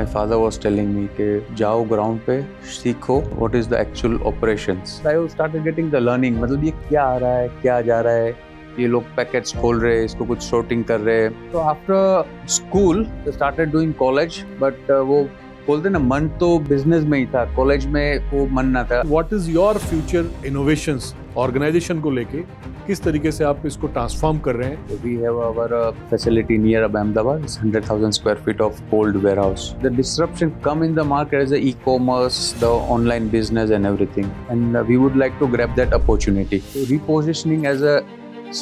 My father was telling me कि जाओ ground पे सीखो what is the actual operations. I started getting the learning. मतलब ये क्या आ रहा है, क्या जा रहा है, ये लोग पैकेट्स खोल रहे हैं, इसको कुछ sorting कर रहे हैं. So after school, I started doing college, but वो बोलते ना मन तो बिजनेस में ही था, कॉलेज में वो मन ना था. What is your future innovations organisation को लेके किस तरीके से आप इसको ट्रांसफॉर्म कर रहे हैं? We have our facility near Ahmedabad. It's 100,000 square feet of cold warehouse. The disruption come in the market as the e-commerce, the online business and everything. And we would like to grab that opportunity. So repositioning as a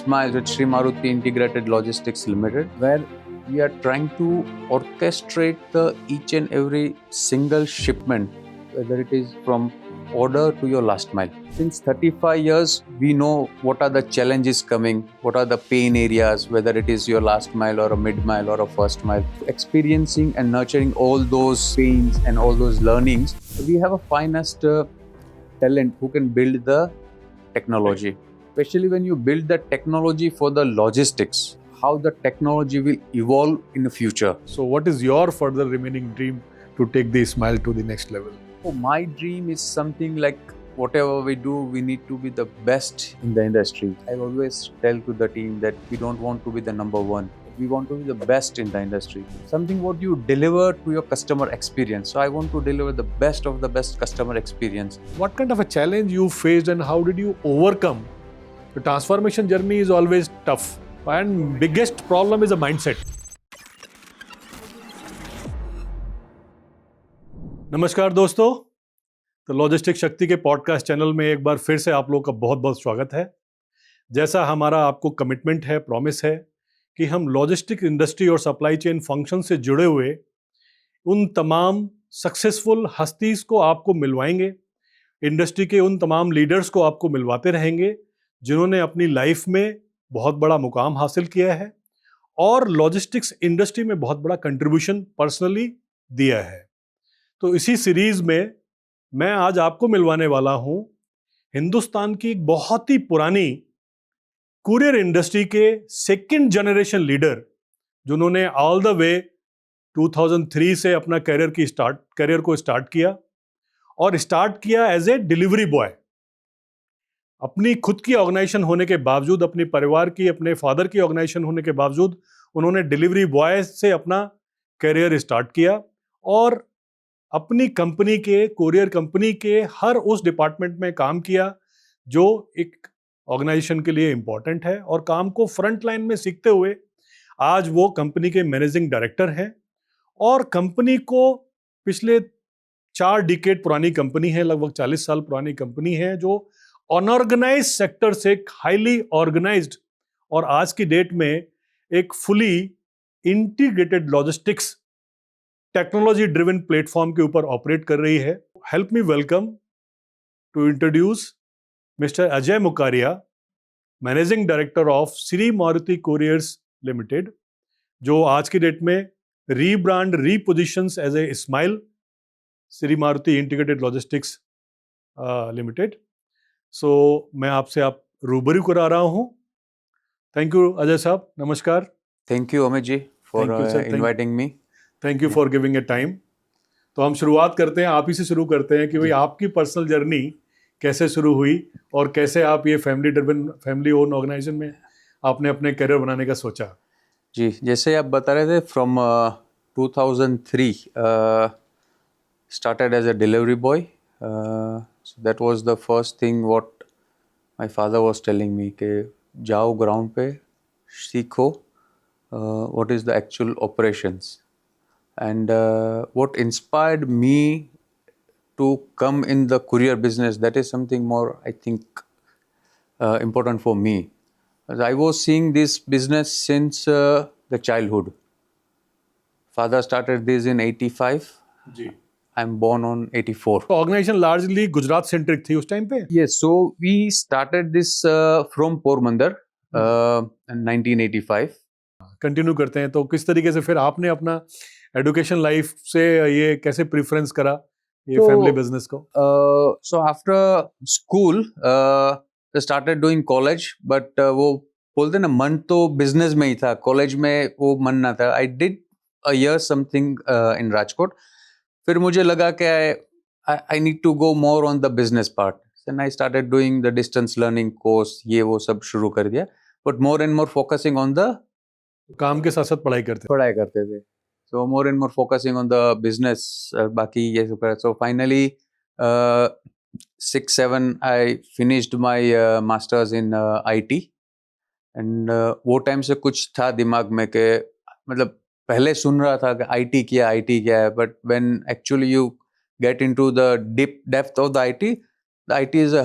SMILE with Shree Maruti Integrated Logistics Limited, where we are trying to orchestrate the each and every single shipment, whether it is from order to your last mile. Since 35 years, we know what are the challenges coming, what are the pain areas, whether it is your last mile or a mid mile or a first mile. Experiencing and nurturing all those pains and all those learnings, we have a finest talent who can build the technology. Especially when you build the technology for the logistics, how the technology will evolve in the future. So what is your further remaining dream to take the SMILE to the next level? So my dream is something like whatever we do, we need to be the best in the industry. I always tell to the team that we don't want to be the number one. We want to be the best in the industry. Something what you deliver to your customer experience. So I want to deliver the best of the best customer experience. What kind of a challenge you faced and how did you overcome? The transformation journey is always tough. And biggest problem is a mindset. नमस्कार दोस्तों, तो logistics शक्ति के podcast channel में एक बार फिर से आप लोगों का बहुत बहुत स्वागत है. जैसा हमारा आपको कमिटमेंट है, प्रॉमिस है कि हम लॉजिस्टिक इंडस्ट्री और सप्लाई चेन फंक्शन से जुड़े हुए उन तमाम सक्सेसफुल हस्तीज को आपको मिलवाएंगे, इंडस्ट्री के उन तमाम लीडर्स को आपको मिलवाते रहेंगे जिन्होंने अपनी लाइफ में बहुत बड़ा मुकाम हासिल किया है और लॉजिस्टिक्स इंडस्ट्री में बहुत बड़ा कंट्रीब्यूशन पर्सनली दिया है. तो इसी सीरीज में मैं आज आपको मिलवाने वाला हूं हिंदुस्तान की एक बहुत ही पुरानी कुरियर इंडस्ट्री के सेकंड जनरेशन लीडर, जिन्होंने ऑल द वे 2003 से अपना करियर को स्टार्ट किया और स्टार्ट किया एज ए डिलीवरी बॉय. अपनी खुद की ऑर्गेनाइजेशन होने के बावजूद, अपने परिवार की, अपने फादर की ऑर्गेनाइजेशन होने के बावजूद उन्होंने डिलीवरी बॉय से अपना करियर स्टार्ट किया और अपनी कंपनी के, कोरियर कंपनी के हर उस डिपार्टमेंट में काम किया जो एक ऑर्गेनाइजेशन के लिए इंपॉर्टेंट है और काम को फ्रंट लाइन में सीखते हुए आज वो कंपनी के मैनेजिंग डायरेक्टर हैं और कंपनी को पिछले 4 डिकेड पुरानी कंपनी है, लगभग 40 साल पुरानी कंपनी है जो अनऑर्गेनाइज्ड सेक्टर से हाईली ऑर्गेनाइज्ड और आज की डेट में एक fully integrated logistics technology driven platform के ऊपर ऑपरेट कर रही है. Help me welcome to introduce mister Ajay Mokariya, managing director of Shri Maruti couriers limited, जो आज की डेट में rebrand repositions as a smile Shri Maruti integrated logistics limited. So मैं आपसे रूबरू करा रहा हूं. थैंक यू अजय साहब, नमस्कार. Thank you Amit ji for inviting me. Thank you for giving a time. तो हम शुरुआत करते हैं, आप ही से शुरू करते हैं कि भाई आपकी पर्सनल जर्नी कैसे शुरू हुई और कैसे आप ये फैमिली ओन ऑर्गेनाइजेशन में आपने अपने करियर बनाने का सोचा. जी, जैसे आप बता रहे थे, from 2003 started as a delivery boy. So that was the first thing what my father was telling me कि जाओ ground पे सीखो what is the actual operations. And what inspired me to come in the courier business, that is something more, I think, important for me. As I was seeing this business since the childhood. Father started this in 85. Ji. I'm born on 84. तो organisation largely Gujarat centric थी उस time पे? Yes, so we started this from Porbandar in 1985. Continue करते हैं. तो किस तरीके से फिर आपने अपना एजुकेशन लाइफ से ये कैसे प्रेफरेंस करा ये फैमिली बिजनेस को? So after school, I started doing college, but वो बोलते ना मन तो बिजनेस में ही था, कॉलेज में वो मन ना था. I did a year something in Rajkot. फिर मुझे लगा कि I need to go more on the business part. Then I started doing the distance learning course, ये वो सब शुरू कर दिया. But more and more focusing on the काम के साथ साथ पढ़ाई करते थे. So more and more focusing on the business. बाकी ये सब कर. So finally, 6-7 I finished my masters in IT. And वो टाइम से कुछ था दिमाग में कि मतलब पहले सुन रहा था कि आईटी क्या है, but when actually you get into the depth of the IT is a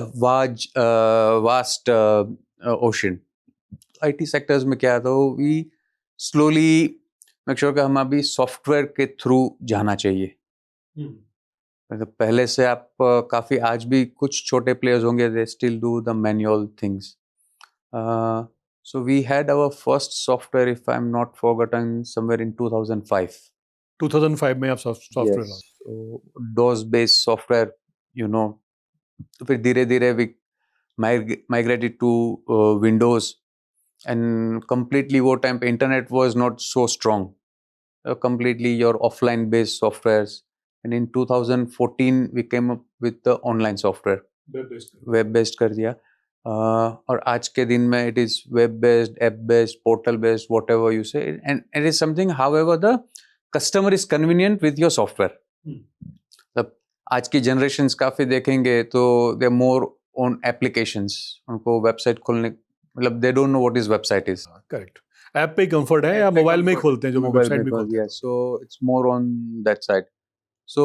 vast ocean. IT sectors में क्या था, वी स्लोली मेक श्योर कि हम अभी सॉफ्टवेयर के थ्रू जाना चाहिए. मतलब पहले से आप काफ़ी आज भी कुछ छोटे प्लेयर्स होंगे, they still do the manual things. So we had our first software, if I'm not forgotten, somewhere in 2005. 2005 में आप software Yes. So DOS based software, you know. तो फिर धीरे धीरे we migrated to Windows, and completely वो time पे internet was not so strong. Completely your offline based softwares, and in 2014 we came up with the online software. Web based कर दिया. और आज के दिन में it is web based, app based, portal based, whatever you say, and it is something however the customer is convenient with your software. मतलब आज की generations काफ़ी देखेंगे तो they are more on applications. उनको website खोलने मतलब they don't know what is website is. Correct. App पे ही कंफर्ट है या मोबाइल में ही खोलते हैं, जो वेबसाइट भी खोलते हैं. So it's more on that side. So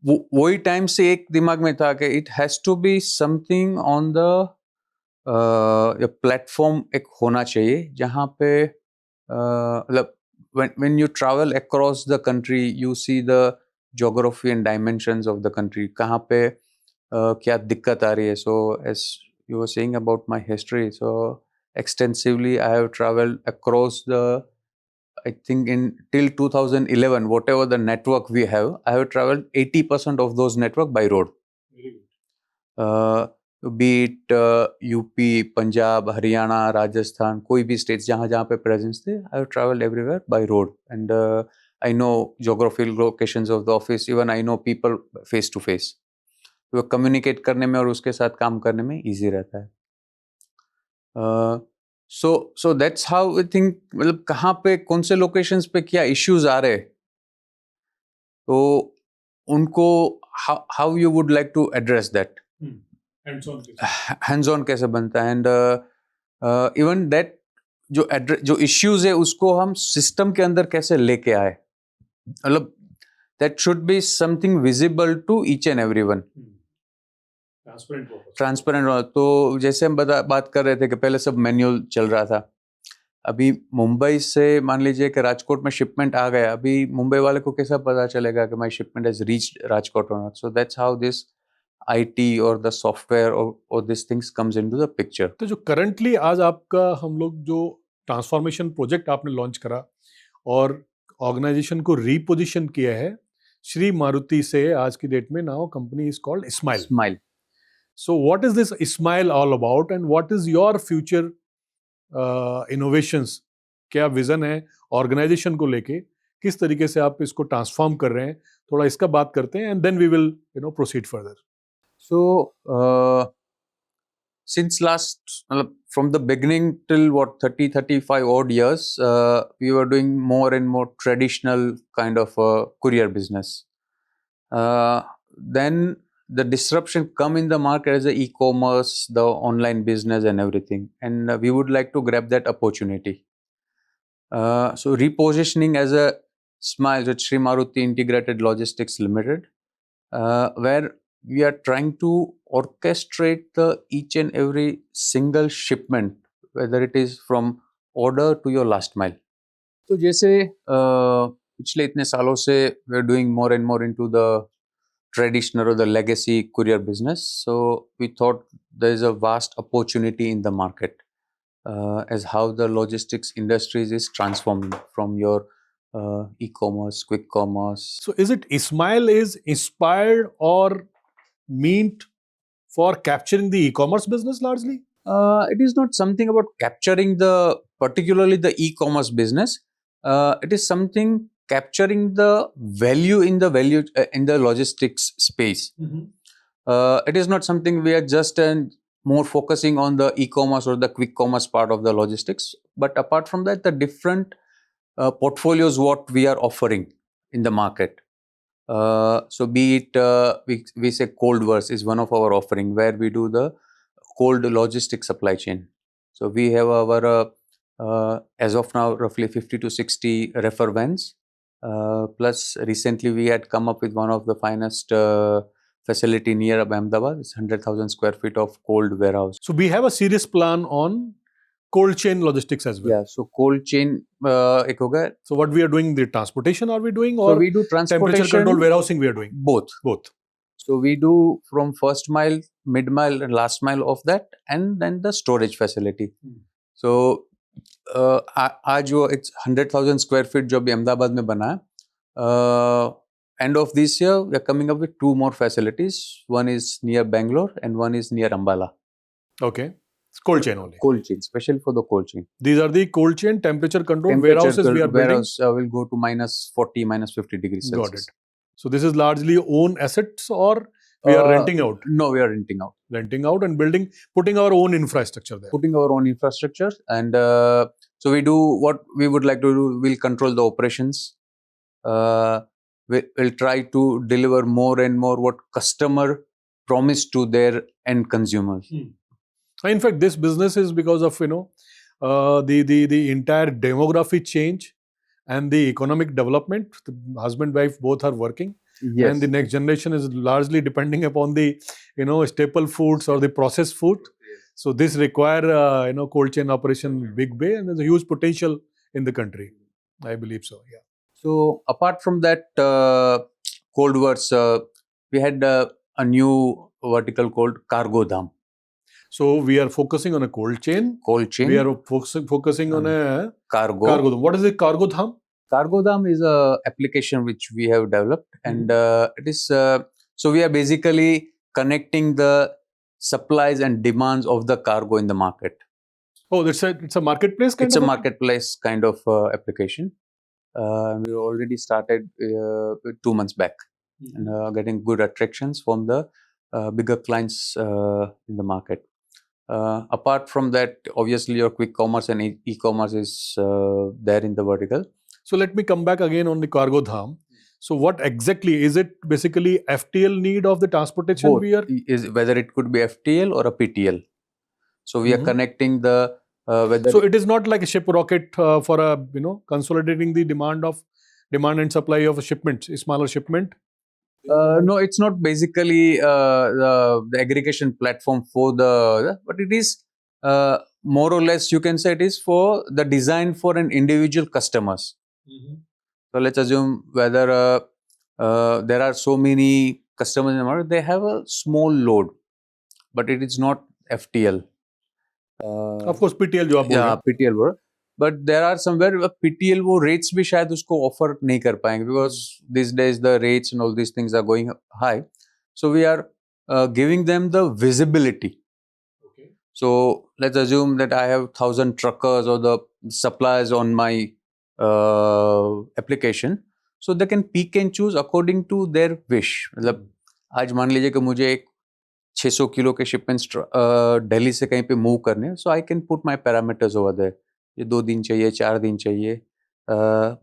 वही टाइम से एक दिमाग में था कि it has to be something on the platform एक होना चाहिए जहाँ पे मतलब when you travel across the country you see the geography and dimensions of the country, कहाँ पे क्या दिक्कत आ रही है. So as you were saying about my history, so extensively I have traveled across the, I think in till 2011, whatever the network we have, I have traveled 80% of those network by road. Very good. Be it UP, Punjab, Haryana, Rajasthan, कोई भी states जहाँ जहाँ पे presence थे, I have traveled everywhere by road, and I know geographical locations of the office. Even I know people face to face. तो communicate करने में और उसके साथ काम करने में easy रहता है. So that's how I think, मतलब कहाँ पे कौन से लोकेशंस पे क्या इश्यूज आ रहे, तो उनको how you would like to address that. hands on कैसे बनता है, एंड इवन दैट जो इश्यूज है उसको हम सिस्टम के अंदर कैसे लेके आए, मतलब that should be something visible to each and everyone. Transparent. तो जैसे हम बात कर रहे थे कि पहले सब मैनुअल चल रहा था. अभी मुंबई से मान लीजिए कि राजकोट में शिपमेंट आ गया, अभी मुंबई वाले को कैसा पता चलेगा कि my shipment has reached Rajkot और not. So that's how this IT और द सॉफ्टवेयर और this things comes into the picture. तो जो करंटली आज आपका हम लोग जो ट्रांसफॉर्मेशन प्रोजेक्ट आपने लॉन्च करा और ऑर्गेनाइजेशन को रीपोजिशन किया है श्री मारुति से, आज की डेट में now company is called smile. So what is this Ismail all about, and what is your future innovations? क्या विजन है ऑर्गेनाइजेशन को लेके, किस तरीके से आप इसको ट्रांसफॉर्म कर रहे हैं, थोड़ा इसका बात करते हैं, and then we will proceed further. So since last from the beginning till 35 odd years, we were doing more and more traditional kind of courier business. Then the disruption come in the market as the e-commerce, the online business and everything, and we would like to grab that opportunity. So repositioning as a Smile with Shree Maruti Integrated Logistics Limited, where we are trying to orchestrate the each and every single shipment, whether it is from order to your last mile. तो जैसे पिछले इतने सालों से we are doing more and more into the traditional or the legacy courier business. So we thought there is a vast opportunity in the market as how the logistics industries is transforming from your e-commerce, quick commerce. So is it Ismail is inspired or meant for capturing the e-commerce business largely? It is not something about capturing particularly the e-commerce business, It is something capturing the value in the logistics space. It is not something we are just more focusing on the e-commerce or the quick commerce part of the logistics. But apart from that, the different portfolios what we are offering in the market. So be it we say cold verse is one of our offering where we do the cold logistics supply chain. So we have our as of now roughly 50 to 60 refer vans. Plus recently we had come up with one of the finest facility near Ahmedabad. It's 100,000 square feet of cold warehouse. So we have a serious plan on cold chain logistics as well. Yeah, so cold chain ek ho gaya. So what we are doing, the transportation are we doing, So or we do transportation, temperature control warehousing we are doing? both. So we do from first mile, mid mile, and last mile of that, and then the storage facility. So आज वो it's 100,000 square feet जो अभी अहमदाबाद में बना है. End of this year, we are coming up with 2 more facilities. One is near Bangalore and one is near Ambala. Okay. It's cold chain only. Cold chain, special for the cold chain. These are the cold chain temperature control warehouses we are building. Warehouse will go to minus 40, minus 50 degrees Celsius. Got it. So this is largely own assets, or we are renting out? No, we are renting out. Renting out and building, putting our own infrastructure there. Putting our own infrastructure, and so we do what we would like to do. We'll control the operations. We'll try to deliver more and more what customer promise to their end consumers. In fact, this business is because of the entire demography change and the economic development. The husband wife both are working. Yes. And the next generation is largely depending upon the staple foods or the processed food. So this require cold chain operation big way, and there's a huge potential in the country. I believe so. Yeah. So apart from that cold verse, we had a new vertical called CargoDharm. So we are focusing on a cold chain. Cold chain. We are focusing on a cargo. What is the CargoDharm? CargoDharm is a application which we have developed, and it is so we are basically connecting the supplies and demands of the cargo in the market. Oh, it's a marketplace kind it's of? It's a marketplace kind of application. We already started 2 months back, and getting good attractions from the bigger clients in the market. Apart from that, obviously your quick commerce and e-commerce is there in the vertical. So let me come back again on the CargoDharm. So what exactly is it? Basically FTL need of the transportation? Both. Is whether it could be FTL or a PTL. So we are connecting the whether. So it is not like a ship rocket for a consolidating the demand and supply of a shipment, a smaller shipment. No, it's not basically the aggregation platform for but it is more or less you can say it is for the design for an individual customers. So let's assume whether there are so many customers in the market, they have a small load, but it is not FTL. Of course, PTL जो आप बोल रहे हैं. PTL word. But there are somewhere PTL वो rates भी शायद उसको offer नहीं कर पाएंगे because these days the rates and all these things are going high. So we are giving them the visibility. Okay. So let's assume that I have 1,000 truckers or the suppliers on my application. So they can pick and choose according to their wish. मतलब आज मान लीजिए कि मुझे एक 600 kilo के shipments Delhi से कहीं पे मूव करने, so I can put my parameters over there. ये 2 दिन चाहिए, 4 दिन चाहिए.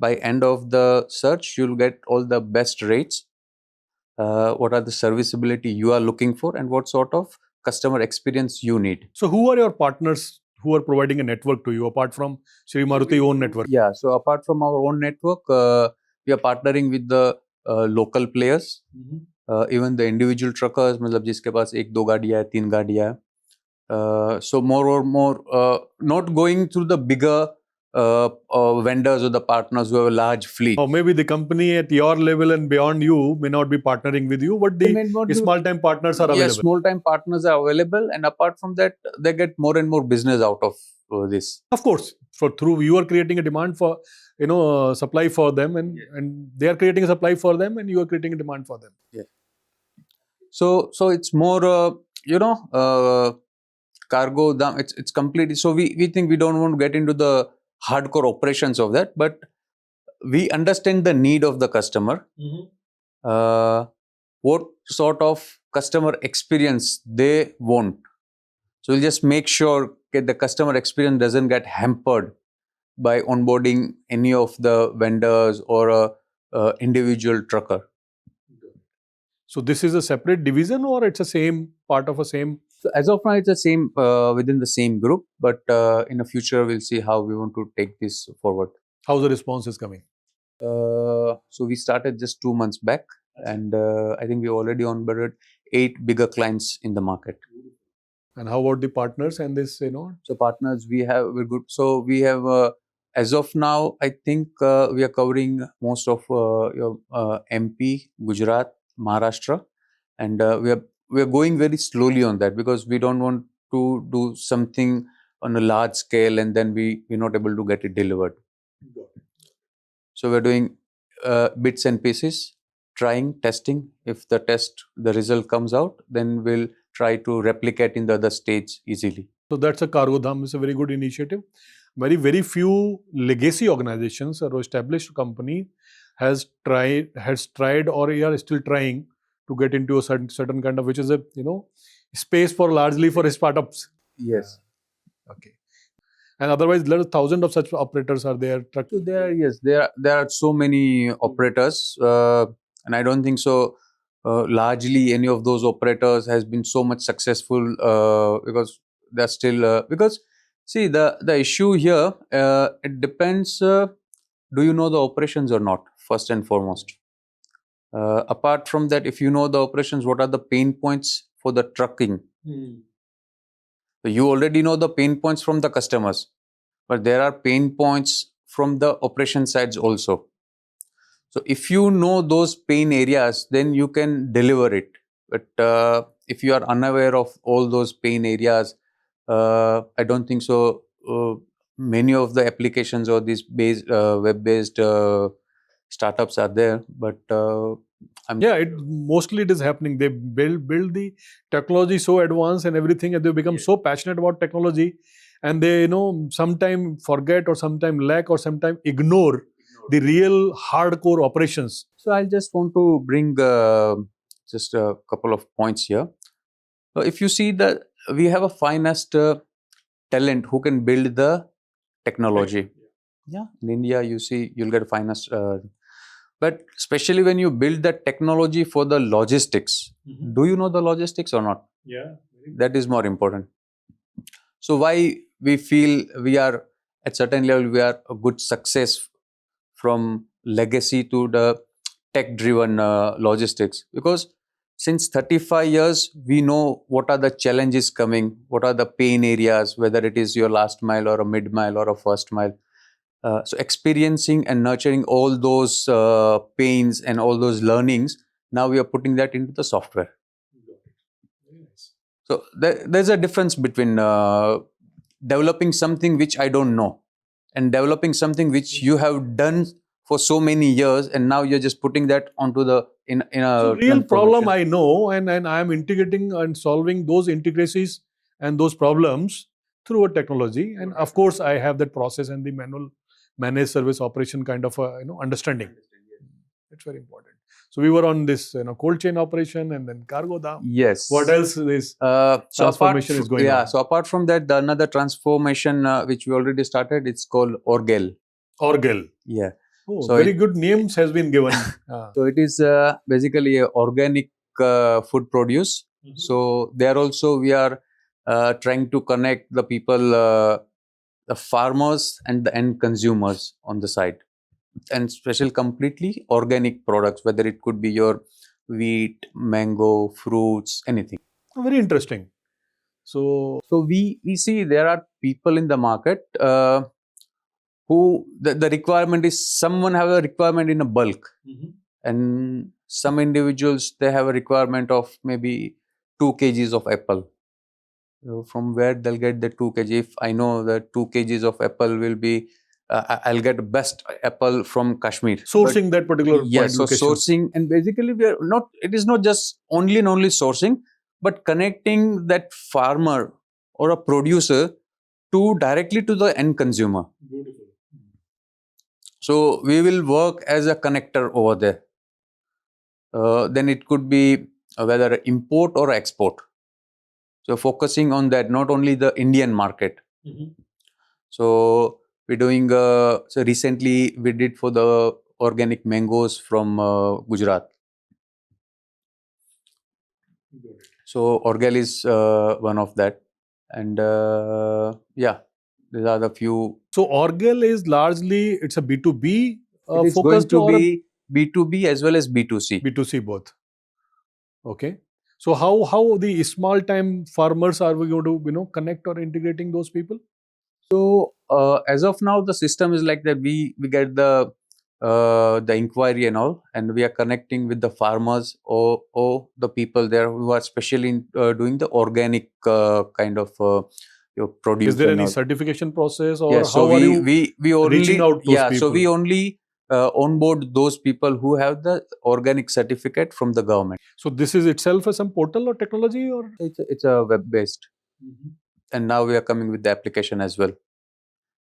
By end of the search, you'll get all the best rates. What are the serviceability you are looking for, and what sort of customer experience you need. So who are your partners who are providing a network to you apart from Shree Maruti own network? Yeah, so apart from our own network, we are partnering with the local players. Even the individual truckers, मतलब जिसके पास 1-2 गाड़ियाँ है, 3 गाड़ियाँ है. So more or more not going through the bigger vendors or the partners who have a large fleet. Or maybe the company at your level and beyond you may not be partnering with you, but the small-time partners are available. Yes, small-time partners are available, and apart from that, they get more and more business out of this. Of course, through you are creating a demand for supply for them, and they are creating a supply for them, and you are creating a demand for them. Yeah. So it's more CargoDharm. It's completely. So we think we don't want to get into the hardcore operations of that, but we understand the need of the customer, what sort of customer experience they want. So we'll just make sure that the customer experience doesn't get hampered by onboarding any of the vendors or a individual trucker. So this is a separate division, or it's a same part of a same? So as of now, it's the same within the same group, but in the future, we'll see how we want to take this forward. How the response is coming? So we started just 2 months back, and I think we already onboarded 8 bigger clients in the market. And how about the partners and this, So partners, we're good. So we have, as of now, I think we are covering most of MP, Gujarat, Maharashtra, and we are going very slowly on that because we don't want to do something on a large scale and then we're not able to get it delivered. So we're doing bits and pieces, trying, testing. If the result comes out, then we'll try to replicate in the other states easily. So that's a CargoDharm. It's a very good initiative. Very few legacy organizations or established company has tried or are still trying to get into a certain kind of, which is a space for largely for startups. Yes. Okay. And otherwise, there are thousands of such operators are there. So there are so many operators, and I don't think so. Largely, any of those operators has been so much successful because they're still because see the issue here. It depends. Do you know the operations or not? First and foremost. Apart from that, if you know the operations, what are the pain points for the trucking? So you already know the pain points from the customers, but there are pain points from the operation sides also. So if you know those pain areas, then you can deliver it. But if you are unaware of all those pain areas, I don't think so. Many of the applications or these web-based startups are there, but mostly it is happening. They build the technology so advanced and everything, and they become so passionate about technology, and they sometime forget or sometime lack or sometime ignore the real hardcore operations. So I just want to bring just a couple of points here. If you see that we have a finest talent who can build the technology. Yeah, in India, you'll get a finest. But especially when you build the technology for the logistics, do you know the logistics or not? Yeah. That is more important. So why we feel we are at certain level, we are a good success from legacy to the tech-driven logistics, because since 35 years, we know what are the challenges coming, what are the pain areas, whether it is your last mile or a mid mile or a first mile. So experiencing and nurturing all those pains and all those learnings, now we are putting that into the software. So there's a difference between developing something which I don't know and developing something which you have done for so many years, and now you're just putting that onto the in a so real problem I know, and I am integrating and solving those intricacies and those problems through a technology, and of course I have that process and the manual managed service operation kind of understanding. It's very important. So we were on this cold chain operation and then CargoDharm. Yes. What else is transformation is going on? Yeah. So apart from that, the another transformation which we already started, it's called Orgail. Orgail. Yeah. Oh, so very good names has been given. So it is basically a organic food produce. So there also we are trying to connect the people, the farmers and the end consumers on the side, and special completely organic products, whether it could be your wheat, mango, fruits, anything. Very interesting. So we see there are people in the market who the requirement is, someone have a requirement in a bulk, and some individuals, they have a requirement of maybe 2 kgs of apple. So from where they'll get the 2 kg? If I know that 2 kgs of apple will be, I'll get best apple from Kashmir. Sourcing that particular yes, so sourcing, and basically we are not. It is not just only sourcing, but connecting that farmer or a producer to directly to the end consumer. Beautiful. So we will work as a connector over there. Then it could be whether import or export. So focusing on that, not only the Indian market. So we're doing. So recently we did for the organic mangoes from Gujarat. So Orgail is one of that, and yeah, these are the few. So Orgail is largely it's a B2B It is going focused to or a be B2B as well as B2C. B2C both. Okay. So how the small time farmers are we going to connect or integrating those people? So as of now, the system is like that. We get the inquiry and all, and we are connecting with the farmers or the people there who are specially doing the organic kind of your produce. Is there and any all. certification process or Yeah, so how are you we only reaching out those yeah, so we people? only onboard those people who have the organic certificate from the government. So this is itself some portal or technology or? It's a web based, and now we are coming with the application as well.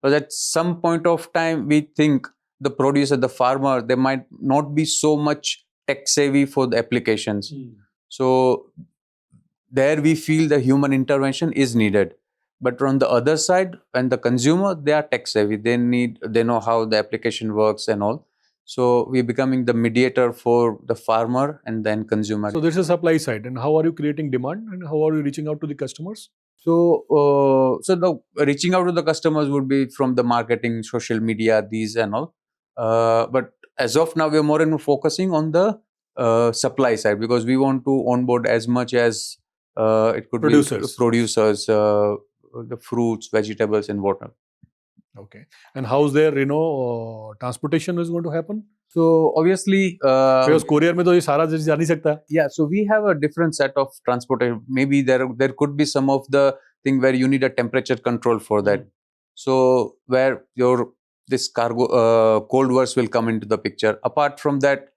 But at some point of time, we think the producer, the farmer, they might not be so much tech savvy for the applications. So there we feel the human intervention is needed. But on the other side, when the consumer, they are tech savvy, they know how the application works and all. So we're becoming the mediator for the farmer and then consumer. So this is supply side, and how are you creating demand and how are you reaching out to the customers? So, so the reaching out to the customers would be from the marketing, social media, these and all. But as of now, we are more and more focusing on the supply side because we want to onboard as much as it could Producers. be producers, the fruits, vegetables, and whatnot. Okay. And how's their transportation is going to happen? So obviously, Because courier में तो ये सारा चीज जा नहीं सकता. yeah, so we have a different set of transportation. Maybe there could be some of the thing where you need a temperature control for that. So where your this cargo cold verse will come into the picture. Apart from that,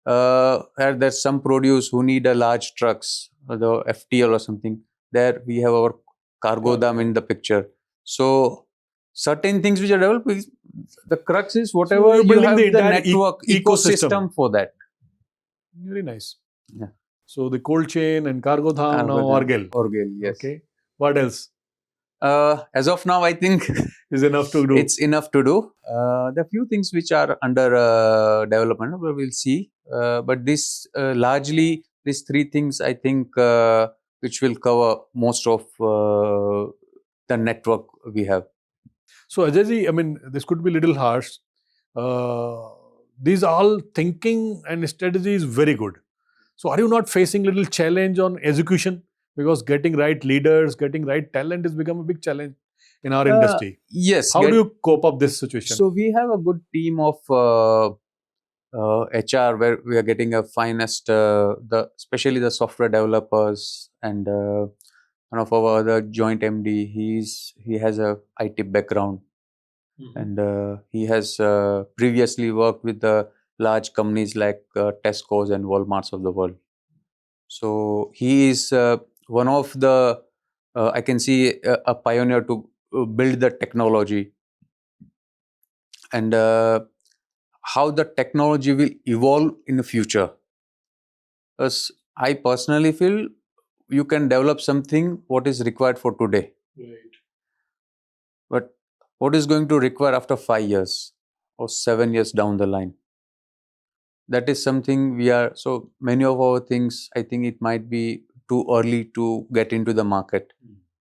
there's some produce who need a large trucks, the FTL or something. There we have our CargoDharm in the picture. So certain things which are developed, the crux is whatever you're you building have the the entire network ecosystem for that. Very nice. Yeah. So the cold chain and CargoDharm now Orgail. Orgail, yes. Okay. What else As of now, I think is enough to do? it's enough to do. There are few things which are under development, but we'll see. But this largely these three things, I think, which will cover most of the network we have. So Ajay ji, I mean, this could be a little harsh. These all thinking and strategy is very good. So are you not facing little challenge on execution? Because getting right leaders, getting right talent has become a big challenge in our industry. Yes. How do you cope up this situation? So we have a good team of HR where we are getting a finest, especially the software developers and one of our other joint MD. He has a IT background, and he has previously worked with the large companies like Tesco's and Walmarts of the world. So he is one of the I can see a pioneer to build the technology and how the technology will evolve in the future. Because I personally feel you can develop something what is required for today. Right. But what is going to require after 5 years or 7 years down the line? That is something we are, so many of our things, I think it might be too early to get into the market.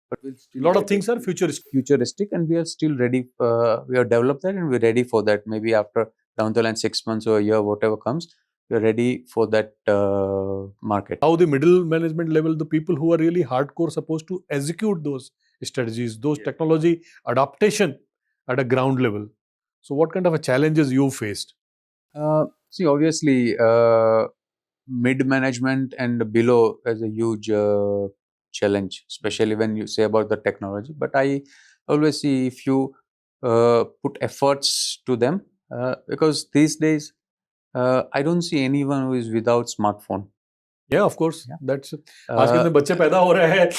But we'll still A lot of things are futuristic. And we are still ready. We have developed that and we're ready for that. Maybe after down the line 6 months or a year, whatever comes, we're ready for that market. How the middle management level, the people who are really hardcore supposed to execute those strategies, those technology adaptation at a ground level. So what kind of a challenges you faced? See, obviously, mid management and below is a huge challenge, especially when you say about the technology. But I always see if you put efforts to them, because these days I don't see anyone who is without smartphone. Yeah, of course. Yeah. That's आज कितने बच्चे पैदा हो रहे हैं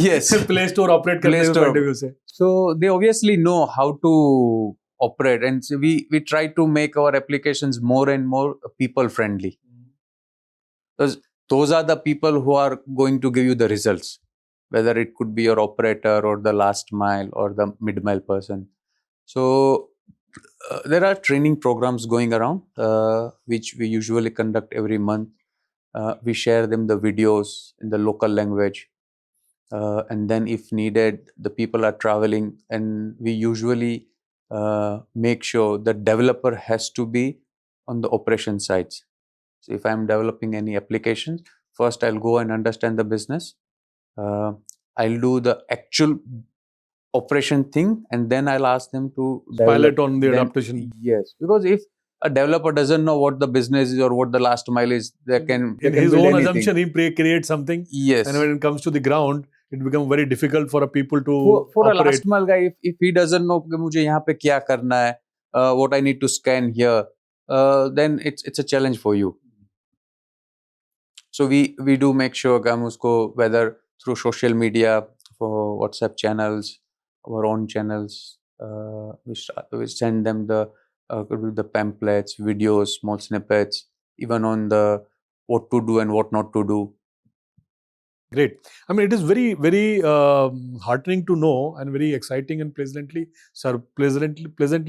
Yes. Play Store operate करने के point of view से. So they obviously know how to operate, and so we try to make our applications more and more people friendly, because those are the people who are going to give you the results, whether it could be your operator or the last mile or the mid mile person. So there are training programs going around, which we usually conduct every month. We share them the videos in the local language, and then if needed, the people are traveling, and we usually make sure the developer has to be on the operation sides. So if I'm developing any applications, first I'll go and understand the business. I'll do the actual operation thing, and then I'll ask them to pilot on the adaptation. Yes, because if a developer doesn't know what the business is or what the last mile is, they can his build own anything. assumption, he creates something. Yes. And when it comes to the ground, it becomes very difficult for a people to for operate. a last mile guy, if he doesn't know कि मुझे यहाँ पे क्या करना है, what I need to scan here, then it's a challenge for you. So we do make sure कि हम उसको, whether through social media, for WhatsApp channels, our own channels, we send them the pamphlets, videos, small snippets, even on the what to do and what not to do. Great. I mean, it is very, very heartening to know, and very exciting and pleasantly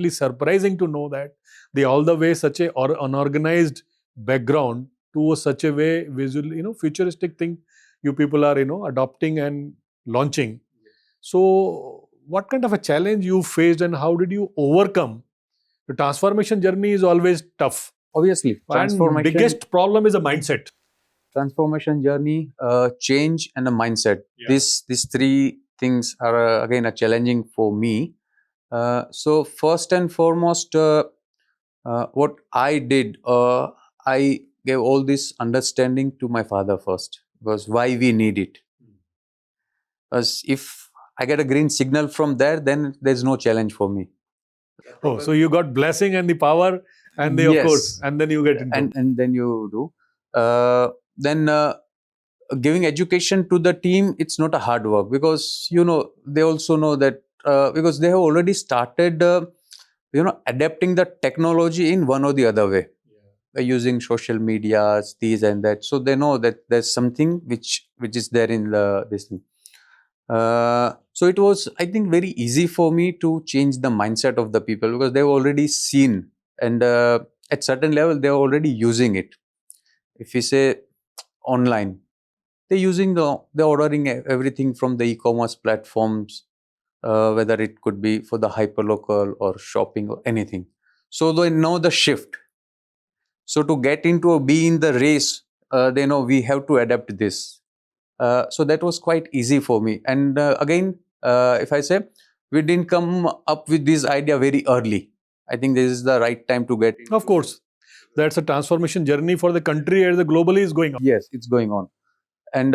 surprising to know that they all the way such a unorganized background to such a way visually, futuristic thing you people are, adopting and launching. So, what kind of a challenge you faced and how did you overcome? The transformation journey is always tough. Obviously, And biggest problem is a mindset. Transformation journey, change, and a mindset. Yeah. These three things are again a challenging for me. So first and foremost, what I did, I gave all this understanding to my father first, because why we need it. Because if I get a green signal from there, then there's no challenge for me. Oh, so you got blessing and the power, and they, Yes. of course, and then you get into. And then you do. Then giving education to the team, it's not a hard work, because they also know that, because they have already started adapting the technology in one or the other way, by using social medias, these and that. So they know that there's something which is there in this thing. So it was, I think, very easy for me to change the mindset of the people, because they've already seen, and at certain level they're already using it. If we say online, they're ordering everything from the e-commerce platforms, whether it could be for the hyperlocal or shopping or anything. So they know the shift. So to get into or be in the race, they know we have to adapt this. So that was quite easy for me. And again, if I say, we didn't come up with this idea very early. I think this is the right time to get. Of course, that's a transformation journey for the country as the globally is going on. Yes, it's going on. And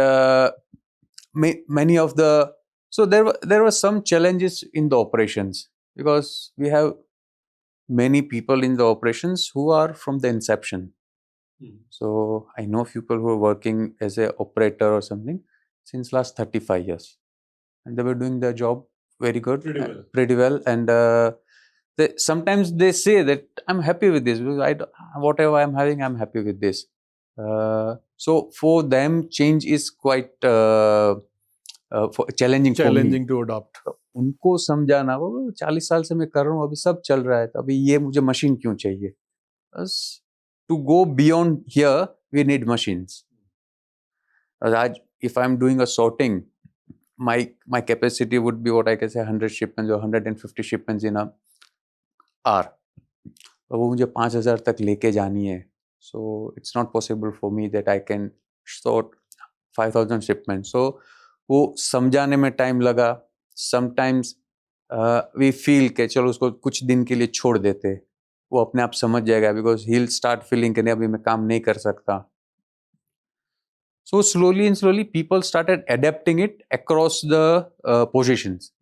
many of the, so there were some challenges in the operations, because we have many people in the operations who are from the inception. So I know people who are working as an operator or something since last 35 years, and they were doing their job very good, pretty well. And sometimes they say that I'm happy with this, because whatever I'm having, I'm happy with this. So for them, change is quite challenging for me. To adopt. उनको समझाना, वो 40 साल से मैं कर रहा हूँ, अभी सब चल रहा है, तो अभी ये मुझे मशीन क्यों चाहिए? बस to go beyond here, we need machines. If I'm doing a sorting, my capacity would be what I can say 100 shipments or 150 shipments in a hour. वो मुझे 5000 तक लेके जानी है. So it's not possible for me that I can sort 5000 shipments. So वो समझाने में time लगा. Sometimes we feel कि चलो उसको कुछ दिन के लिए छोड़ देते, वो अपने आप समझ जाएगा, because he'll start feeling कि नहीं अभी मैं काम नहीं कर सकता. So slowly and slowly people started adapting it across the positions.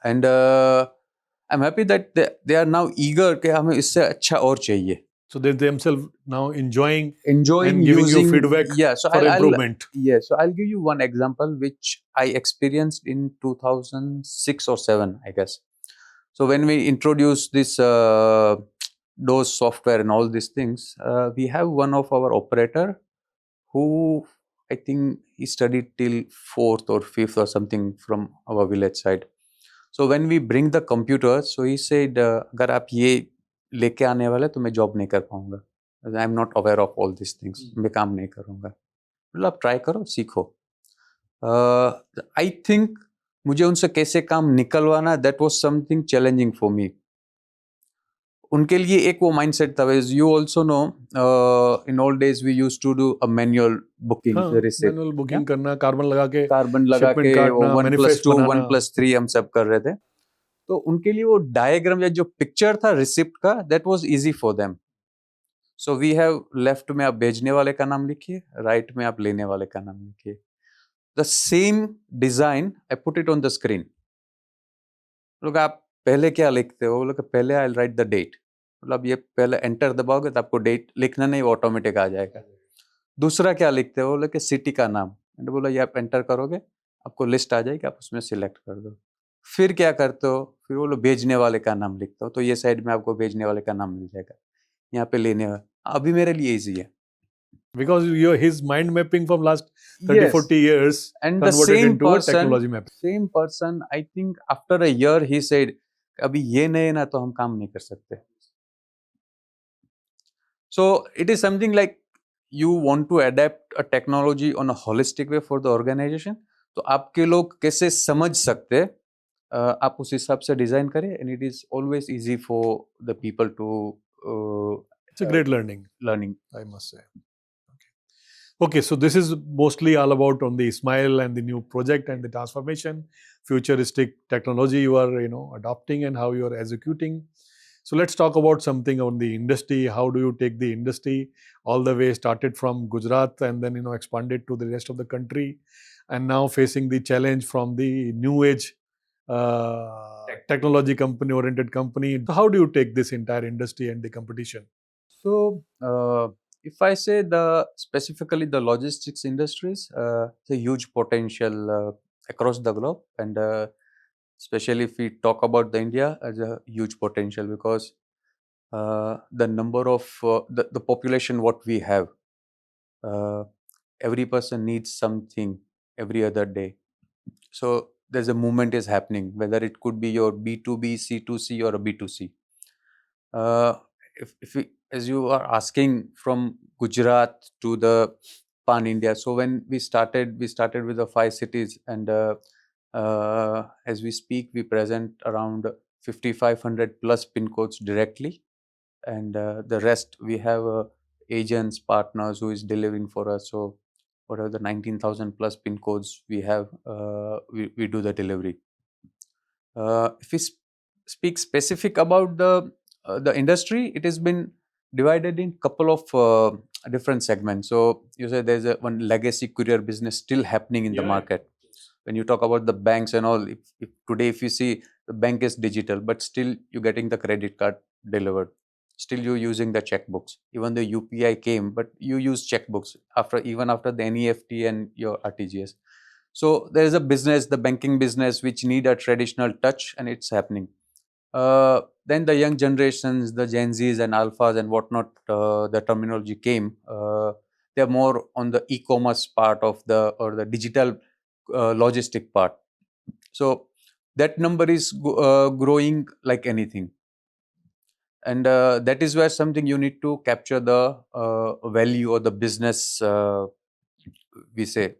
And I'm happy that they are now eager कि हमें इससे अच्छा और चाहिए. So they themselves now enjoying and giving you feedback for improvement. So I'll give you one example which I experienced in 2006 or 7, I guess. So when we introduce this DOS software and all these things, we have one of our operator who I think he studied till 4th or 5th or something from our village side. So when we bring the computer, so he said, अगर आप ये लेके आने वाले तो मैं job नहीं कर पाऊंगा. I am not aware of all this things. मैं काम नहीं करूंगा. मतलब आप ट्राई करो, सीखो. आई थिंक मुझे उनसे कैसे काम निकलवाना, that was something challenging for me. उनके लिए एक वो माइंडसेट था. You also know, in old days we used to do a manual booking receipt. Manual booking करना, कार्बन लगा के वो काटना, 1+2 बनाना। 1+3 हम सब कर रहे थे. तो उनके लिए वो डायग्राम या जो पिक्चर था रिसिप्ट का, that was easy for them. So we have left में आप भेजने वाले का नाम लिखिए, राइट में आप लेने वाले का नाम लिखिए. The same design I put it on the screen. लोग आप पहले क्या लिखते हो? लोग पहले आई राइट द डेट. मतलब ये पहले एंटर दबाओगे तो आपको डेट लिखना नहीं, ऑटोमेटिक आ जाएगा. दूसरा क्या लिखते हो? बोले कि सिटी का नाम. मैंने बोला ये आप एंटर करोगे, आपको लिस्ट आ जाएगी, आप उसमें सिलेक्ट कर दो. फिर क्या करते हो? फिर बोलो भेजने वाले का नाम लिखते हो, तो ये साइड में आपको भेजने वाले का नाम मिल जाएगा. यहाँ पे लेने वाला. अभी मेरे लिए इजी है. Because his mind mapping from last 30, Yes. 40 years And the converted same into a person, technology mapping. same person, I think after a year he said, अभी ये नहीं है ना तो हम काम नहीं कर सकते. So it is something like you want to adapt a technology on a holistic way for the organization. तो आपके लोग कैसे समझ सकते हैं, आप उस हिसाब से डिजाइन करें. And it is always easy for the people to It's a great learning, I must say. Okay, so this is mostly all about on the Ismail and the new project and the transformation, futuristic technology you are adopting and how you are executing. So let's talk about something on the industry. How do you take the industry all the way started from Gujarat and then expanded to the rest of the country, and now facing the challenge from the new age technology company oriented company. So how do you take this entire industry and the competition? So, if I say specifically the logistics industries, it's a huge potential across the globe, and especially if we talk about the India, as a huge potential because the number of the population what we have, uh, every person needs something every other day. So there's a movement is happening, whether it could be your B2B, C2C, or a B2C. Uh, if we, as you are asking, from Gujarat to the pan India. So when we started with the 5 cities, and as we speak, we present around 5,500 plus pin codes directly, and the rest we have agents, partners who is delivering for us. So whatever the 19,000 plus pin codes we have, we do the delivery. If we speak specific about the industry, it has been divided in couple of different segments. So you say there's one legacy courier business still happening in the market. When you talk about the banks and all, if today if you see the bank is digital, but still you're getting the credit card delivered. Still you're using the checkbooks. Even the UPI came, but you use checkbooks even after the NEFT and your RTGS. So there is a business, the banking business, which need a traditional touch, and it's happening. Then the young generations, the Gen Zs and Alphas and whatnot, the terminology came. They're more on the e-commerce part of the digital logistic part. So that number is growing like anything, and that is where something you need to capture the value or the business. We say.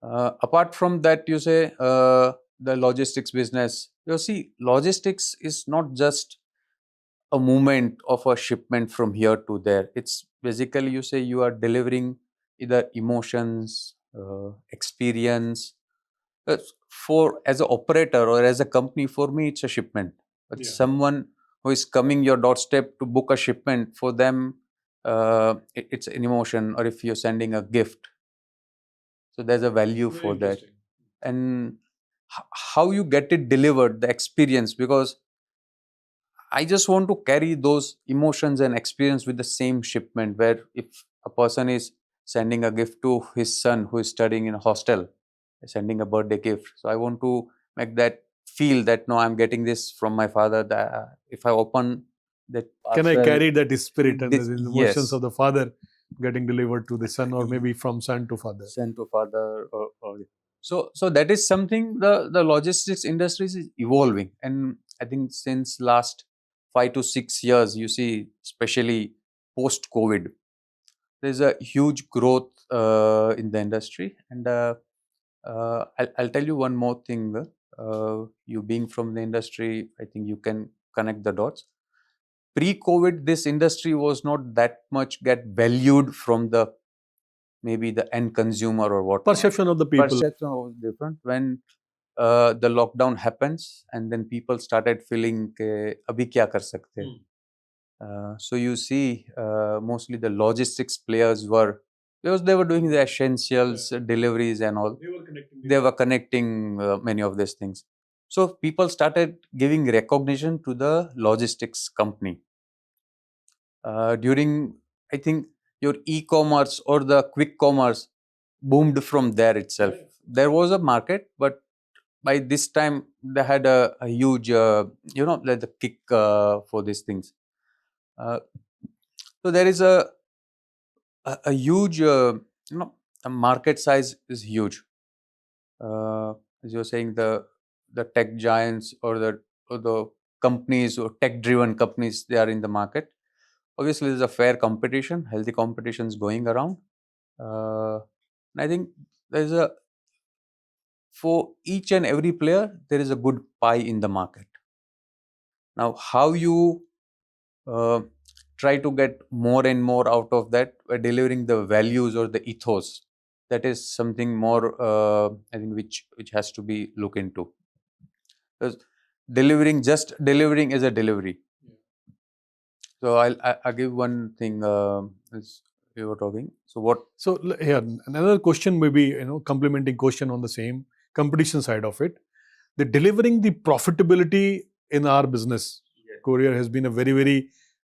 Apart from that, you say the logistics business. You see, logistics is not just a movement of a shipment from here to there. It's basically, you say, you are delivering either emotions, experience. For as an operator or as a company, for me, it's a shipment. But someone who is coming your doorstep to book a shipment, for them, it's an emotion. Or if you're sending a gift, so there's a value for that. And how you get it delivered, the experience, because I just want to carry those emotions and experience with the same shipment. Where if a person is sending a gift to his son who is studying in a hostel, sending a birthday gift, so I want to make that feel that no, I'm getting this from my father. That if I open that Can I parcel, carry that spirit and the this, emotions yes, of the father getting delivered to the son, or maybe from son to father? son to father, so that is something the logistics industry is evolving, and I think since last 5 to 6 years, you see, especially post COVID, there's a huge growth in the industry. And I'll tell you one more thing. You being from the industry, I think you can connect the dots. Pre-COVID, this industry was not that much get valued from the maybe the end consumer or what. Perception of the people. Perception was different when the lockdown happens, and then people started feeling कि अभी क्या कर सकते हैं. So you see, mostly the logistics players were, because they were doing the essentials, deliveries and all. They were connecting many of these things. So people started giving recognition to the logistics company. During, I think, your e-commerce or the quick commerce boomed from there itself. There was a market, but by this time they had a huge, like the kick for these things. So there is a huge, the market size is huge. As you're saying, the tech giants or the companies or tech-driven companies, they are in the market. Obviously, there's a fair competition, healthy competition is going around. And I think there's for each and every player, there is a good pie in the market. Now, how you uh, try to get more and more out of that by delivering the values or the ethos, that is something more, I think, which has to be looked into. Because just delivering is a delivery. So I'll give one thing as we were talking. So what? So here another question, maybe complementing question on the same competition side of it. The delivering the profitability in our business, courier has been a very very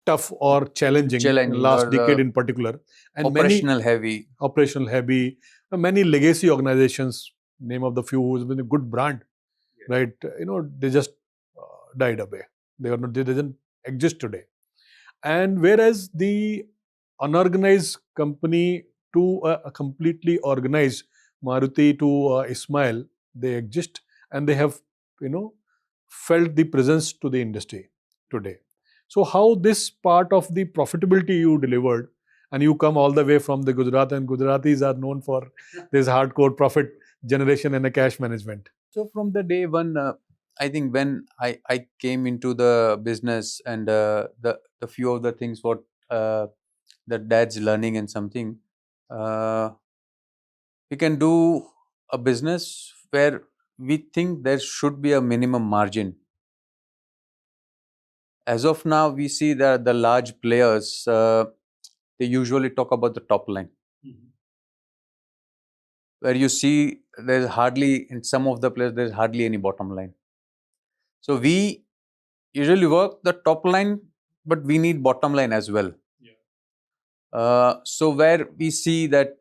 tough or challenging last or decade in particular, and operational heavy. operational heavy. Many legacy organizations, name of the few, who's been a good brand, right? They just died away. They didn't exist today. And whereas the unorganized company to a completely organized Maruti to Ismail, they exist, and they have felt the presence to the industry today. So how this part of the profitability you delivered, and you come all the way from the Gujarat, and Gujaratis are known for this hardcore profit generation and a cash management. So from the day one, I think when I came into the business, and the few of the things what the dad's learning and something, we can do a business where we think there should be a minimum margin. As of now, we see that the large players, they usually talk about the top line. Where you see there's hardly, in some of the players, there's hardly any bottom line. So we usually work the top line, but we need bottom line as well. So where we see that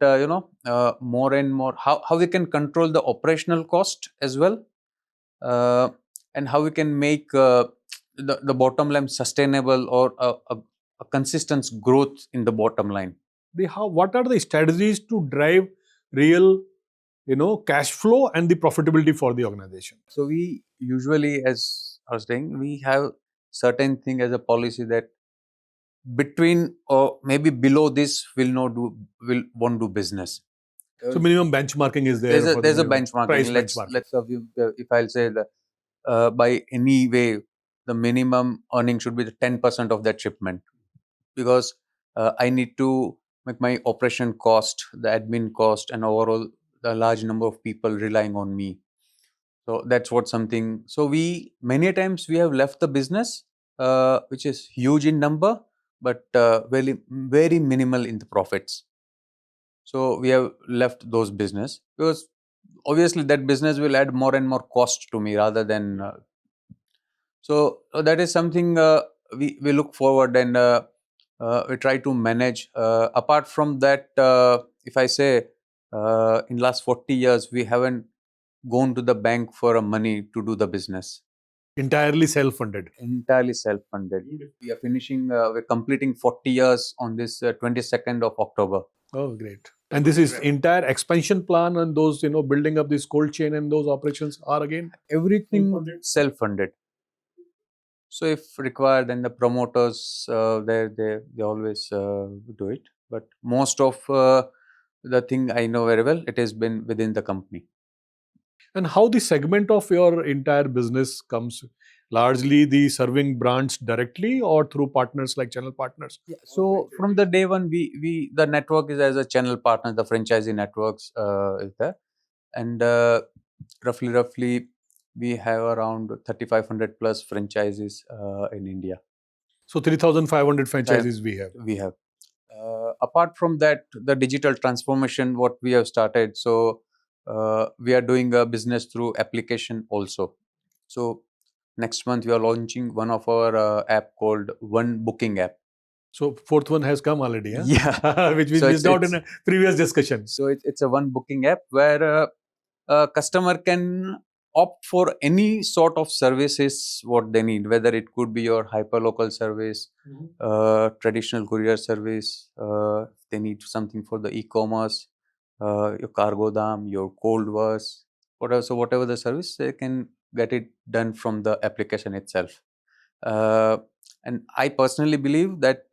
more and more how we can control the operational cost as well, and how we can make the bottom line sustainable, or a consistent growth in the bottom line. What are the strategies to drive real cash flow and the profitability for the organization? So we usually, as I was saying, we have certain thing as a policy that between or maybe below this won't do business. So minimum benchmarking is there. There's a benchmarking. Price Let's benchmarking. assume, if I'll say that by any way the minimum earning should be the 10% of that shipment, because I need to make my operation cost, the admin cost, and overall the large number of people relying on me. So that's what something. So we many times we have left the business, which is huge in number, but very very minimal in the profits. So we have left those business because obviously that business will add more and more cost to me rather than. So that is something we look forward, and we try to manage. Apart from that, if I say in last 40 years we haven't gone to the bank for a money to do the business. Entirely self-funded. Entirely self-funded. We are finishing, we're completing 40 years on this 22nd of October. Oh, great. And this is entire expansion plan and those, building up this cold chain and those operations are again Everything self-funded. So if required, then the promoters, they always do it. But most of the thing I know very well, it has been within the company. And how the segment of your entire business comes, largely the serving brands directly or through partners like channel partners? Yeah. So from the day one, we the network is as a channel partner. The franchisee networks is there, and roughly we have around 3,500 plus franchises in India. So 3,500 franchises we have. We have. Apart from that, the digital transformation what we have started. So we are doing a business through application also. So next month we are launching one of our app called One Booking app. So fourth one has come already, huh? Yeah. Which we missed out in a previous discussion. So it's a One Booking app where a customer can opt for any sort of services what they need, whether it could be your hyperlocal service, traditional courier service, if they need something for the e-commerce, your CargoDharm, your cold wash, whatever. So whatever the service, they can get it done from the application itself. And I personally believe that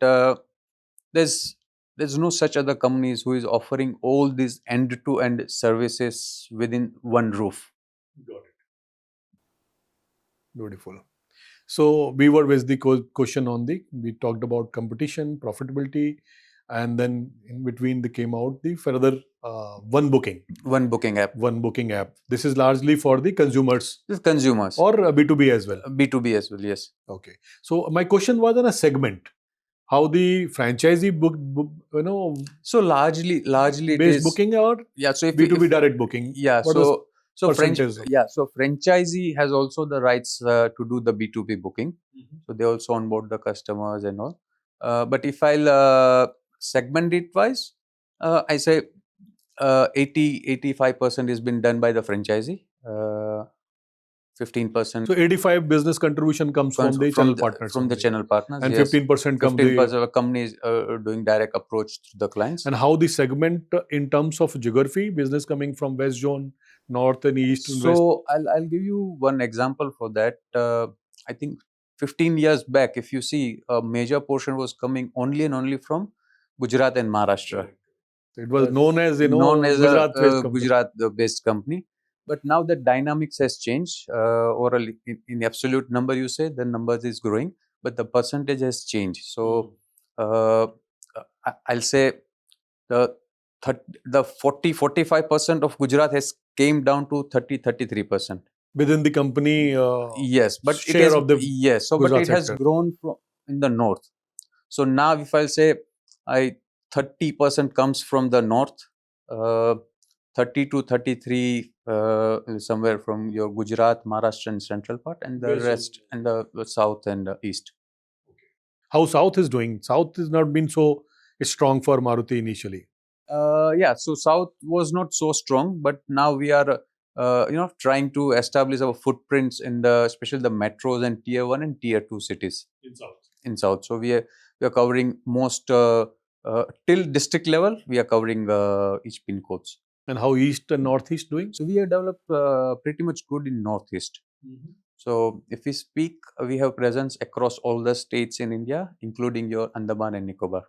there's no such other companies who is offering all these end-to-end services within one roof. Got it. Beautiful. So we were with the question we talked about competition, profitability, and then in between they came out the further One Booking app. This is largely for the consumers. Consumers or B2B as well. B2B as well, yes. Okay. So my question was on a segment. How the franchisee so largely it base is booking or so if B2B direct booking. Yeah. So franchisee has also the rights to do the B2B booking. So they also onboard the customers and all. But if I'll segment it wise, I say 85% has been done by the franchisee. 15%. So 85 business contribution comes from the channel partners. From the channel partners. And 15% comes 15% of companies doing direct approach to the clients. And how the segment in terms of geography, business coming from West Zone, North and East and West? So I'll give you one example for that. I think 15 years back, if you see, a major portion was coming only and only from Gujarat and Maharashtra. It was known as Gujarat-based company. But now the dynamics has changed. Or in absolute number, you say the numbers is growing, but the percentage has changed. So I'll say the 40-45% of Gujarat has came down to 30-33% within the company. Yes, but share it of the but it has grown from in the north. So now, if I'll say 30% comes from the north, 30 to 33 somewhere from your Gujarat, Maharashtra and central part, and the rest and the south and the east. Okay. How south is doing? South has not been so strong for Maruti initially. So south was not so strong, but now we are trying to establish our footprints in especially the metros and tier 1 and tier 2 cities in south. So we are covering most till district level. We are covering each pin codes. And how east and northeast doing? So we have developed pretty much good in northeast. So if we speak, we have presence across all the states in India, including your Andaman and Nicobar.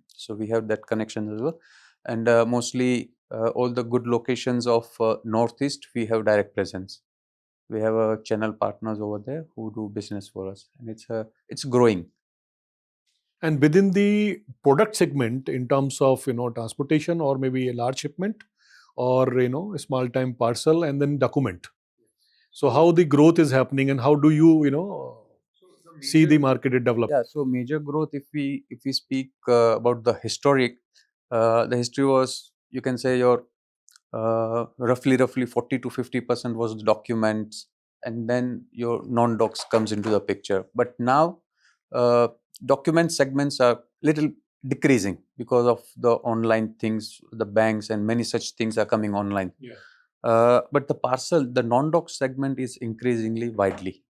So we have that connection as well, and mostly all the good locations of northeast we have direct presence. We have channel partners over there who do business for us, and it's growing. And within the product segment, in terms of transportation or maybe a large shipment, or a small time parcel and then document. So how the growth is happening, and how do you see the market develop? Yeah, so major growth, if we speak about the history was, you can say, your roughly 40 to 50% was the documents, and then your non-docs comes into the picture. But now document segments are little decreasing because of the online things, the banks and many such things are coming online. But the non-dock segment is increasingly widely.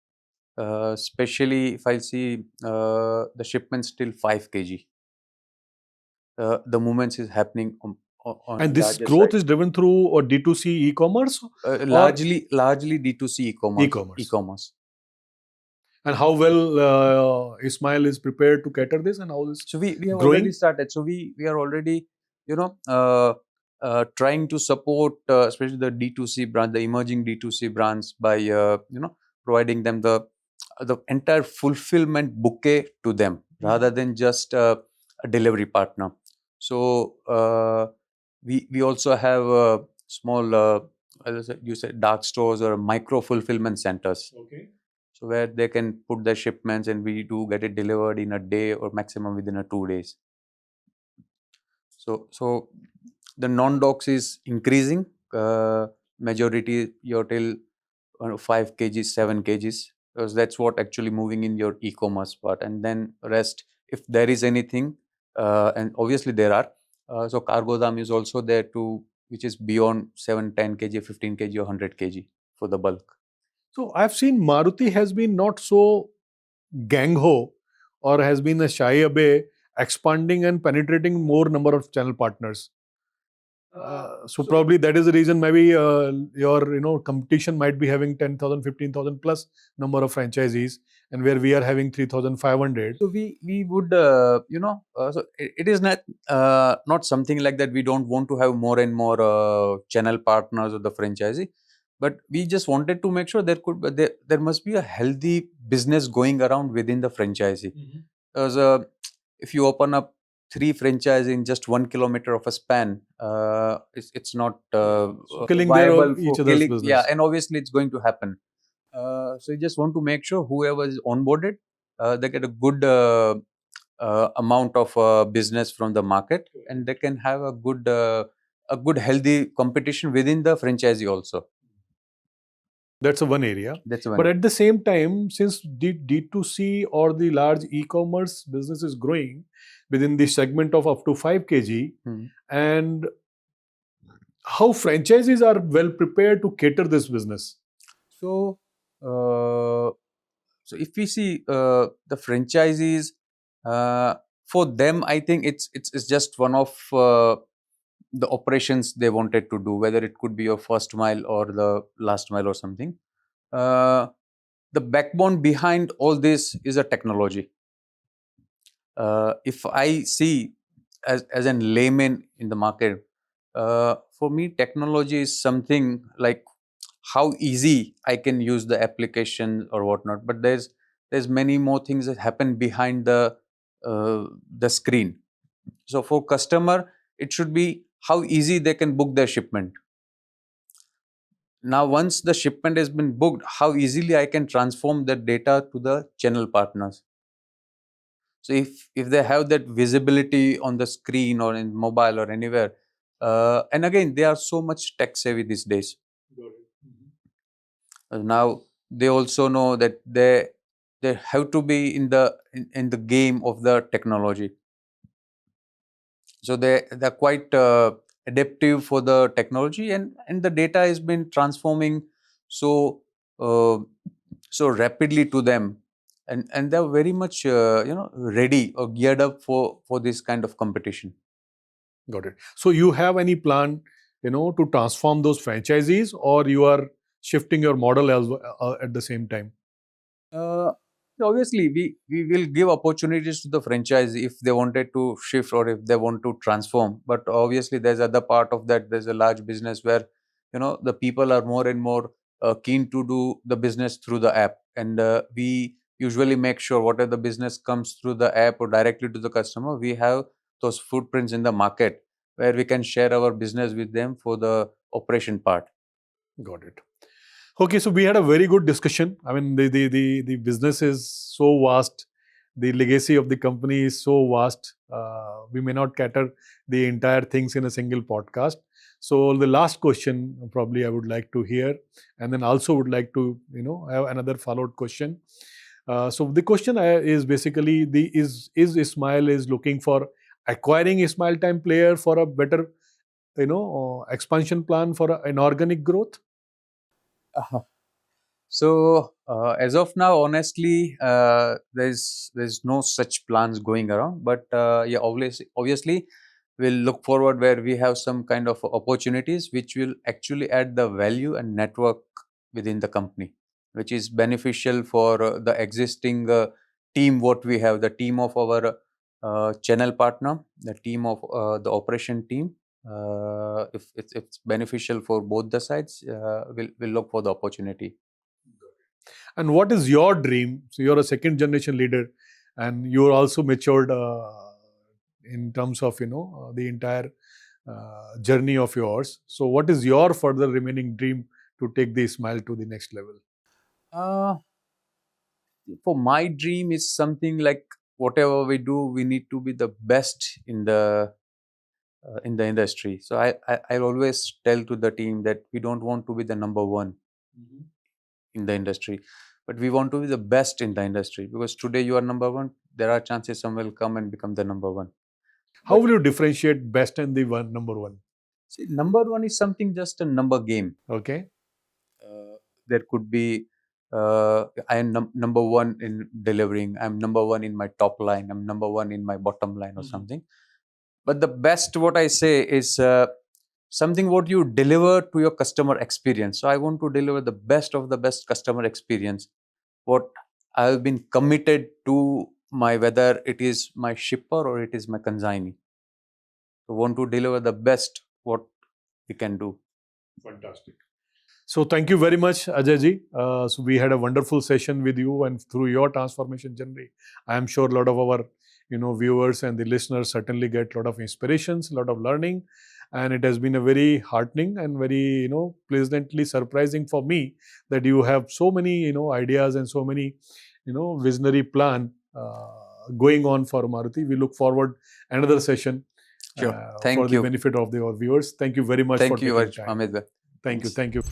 Especially if I see the shipments till 5 kg. The movements is happening on And this larger growth side. is driven through or D2C e-commerce or Largely D2C e-commerce. e-commerce. E-commerce. And how well Ismail is prepared to cater this, and how is So we have already growing? started. So we are already, trying to support especially the D2C brand, the emerging D2C brands by providing them the entire fulfillment bouquet to them rather than just a delivery partner. So we also have small, as I said, you said dark stores or micro fulfillment centers. Okay. So where they can put their shipments and we do get it delivered in a day or maximum within 2 days. So the non-docs is increasing. Majority you're till 5 kgs, 7 kgs, because that's what actually moving in your e-commerce part. And then rest, if there is anything, and obviously there are. So CargoDharm is also there too, which is beyond 7, 10 kg, 15 kg or 100 kg for the bulk. So I've seen Maruti has been not so gang ho, or has been a shy away expanding and penetrating more number of channel partners. So probably that is the reason maybe your competition might be having 10,000, 15,000 plus number of franchisees, and where we are having 3,500. So we would so it is not something like that. We don't want to have more and more channel partners or the franchisee, but we just wanted to make sure there must be a healthy business going around within the franchisee. Because if you open up 3 franchise in just 1 kilometer of a span, it's not Killing viable their each for other's killing. business. Yeah, and obviously it's going to happen. So you just want to make sure whoever is onboarded, they get a good amount of business from the market, and they can have a good healthy competition within the franchisee also. That's a one area. That's one. But at the same time, since the D2C or the large e-commerce business is growing within the segment of up to 5 kg, and how franchises are well prepared to cater this business? So, so if we see the franchisees, for them, I think it's just one of the operations they wanted to do, whether it could be your first mile or the last mile or something. The backbone behind all this is a technology. If I see as a layman in the market, for me, technology is something like how easy I can use the application or whatnot. But there's many more things that happen behind the screen. So for customer, it should be how easy they can book their shipment. Now, once the shipment has been booked, how easily I can transform that data to the channel partners. So if they have that visibility on the screen or in mobile or anywhere, and again, they are so much tech savvy these days. Now they also know that they have to be in the game of the technology. So they're quite adaptive for the technology, and the data has been transforming so uh, so rapidly to them, and they're very much ready or geared up for this kind of competition. Got it. So you have any plan, to transform those franchisees, or you are shifting your model as at the same time? Uh, Obviously, we will give opportunities to the franchise if they wanted to shift or if they want to transform. But obviously, there's other part of that. There's a large business where the people are more and more keen to do the business through the app, and we usually make sure whatever the business comes through the app or directly to the customer, we have those footprints in the market where we can share our business with them for the operation part. Got it. Okay, so we had a very good discussion. I mean, the business is so vast. The legacy of the company is so vast. We may not cater the entire things in a single podcast. So the last question probably I would like to hear, and then also would like to have another followed question. So the question is basically is Ismail is looking for acquiring Ismail time player for a better expansion plan for inorganic growth? So as of now, honestly, there's no such plans going around. But yeah, obviously, we'll look forward where we have some kind of opportunities which will actually add the value and network within the company, which is beneficial for the existing team. What we have, the team of our channel partner, the team of the operation team. If it's beneficial for both the sides, we'll look for the opportunity. And what is your dream? So you're a second generation leader, and you're also matured in terms of the entire journey of yours. So what is your further remaining dream to take the Smile to the next level? Uh, for my dream is something like whatever we do, we need to be the best in the industry. So I always tell to the team that we don't want to be the number one in the industry, but we want to be the best in the industry, because today you are number one, there are chances someone will come and become the number one. How But will you differentiate best and the number one? see, number one is something just a number game. Okay. There could be I am number one in delivering, I'm number one in my top line, I'm number one in my bottom line or something. But the best, what I say, is something what you deliver to your customer experience. So I want to deliver the best of the best customer experience, what I have been committed to, my whether it is my shipper or it is my consignee. So want to deliver the best what we can do. Fantastic. So thank you very much, Ajay ji. So we had a wonderful session with you, and through your transformation journey, I am sure a lot of our viewers and the listeners certainly get a lot of inspirations, a lot of learning, and it has been a very heartening and very pleasantly surprising for me that you have so many ideas and so many visionary plan going on for Maruti. We look forward another session Sure. Thank for the you. benefit of our viewers. Thank you very much for Thank you, taking time. Amit. Thank you. Thanks. Thank you.